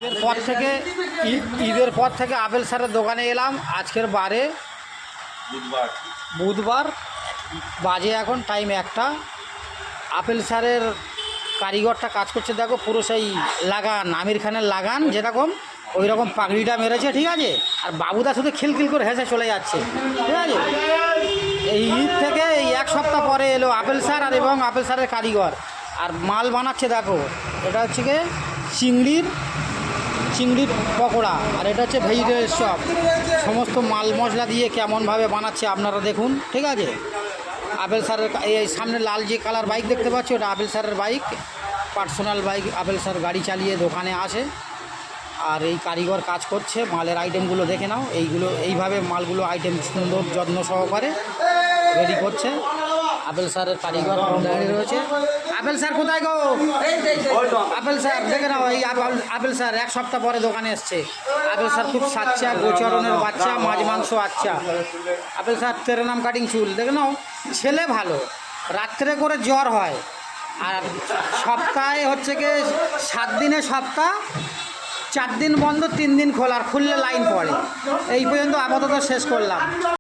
ঈদের পর থেকে আপেল স্যারের দোকানে এলাম। আজকের বারে বুধবার, বাজে এখন টাইম 1টা। আপেল স্যারের কারিগরটা কাজ করছে, দেখো পুরো সেই লাগান, আমির খানের লাগান যেরকম ওই রকম পাগড়িটা মেরেছে, ঠিক আছে। আর বাবুদা শুধু খিলখিল করে হেসে চলে যাচ্ছে, ঠিক আছে। এই ঈদ থেকে এই 1 সপ্তাহ পরে এলো আপেল স্যার আর এবং আপেল স্যারের কারিগর, আর মাল বানাচ্ছে দেখো। এটা হচ্ছে গিয়ে চিংড়ির পকোড়া, আর এটা হচ্ছে ভেজিটেবল চপ। সমস্ত মাল মশলা দিয়ে কেমনভাবে বানাচ্ছে আপনারা দেখুন, ঠিক আছে। আপেল স্যারের এই সামনে লাল যে কালার বাইক দেখতে পাচ্ছ, ওটা আপেল স্যারের bike, personal bike. Apple sir গাড়ি চালিয়ে দোকানে আসে, আর এই কারিগর কাজ করছে। মালের আইটেমগুলো দেখে নাও, এইভাবে মালগুলো আইটেম সুন্দর যত্ন সহকারে রেডি করছে। আপেল স্যারের কারিগর দাঁড়িয়ে রয়েছে। আপেল স্যার কোথায় গো? আপেল স্যার দেখে নাও, এই আপেল স্যার 1 সপ্তাহ পরে দোকানে এসছে। আপেল স্যার খুব সাচ্চা, গোচরণের বাচ্চা, মাছ মাংস আচ্ছা। আপেল স্যার তেরে নাম কাটিং চুল, দেখে নাও। ছেলে ভালো, রাত্রে করে জ্বর হয়, আর সপ্তাহে হচ্ছে কি 7 দিনে সপ্তাহ, 4 দিন বন্ধ, 3 দিন খোলা, আর খুললে লাইন পড়ে। এই পর্যন্ত আপাতত শেষ করলাম।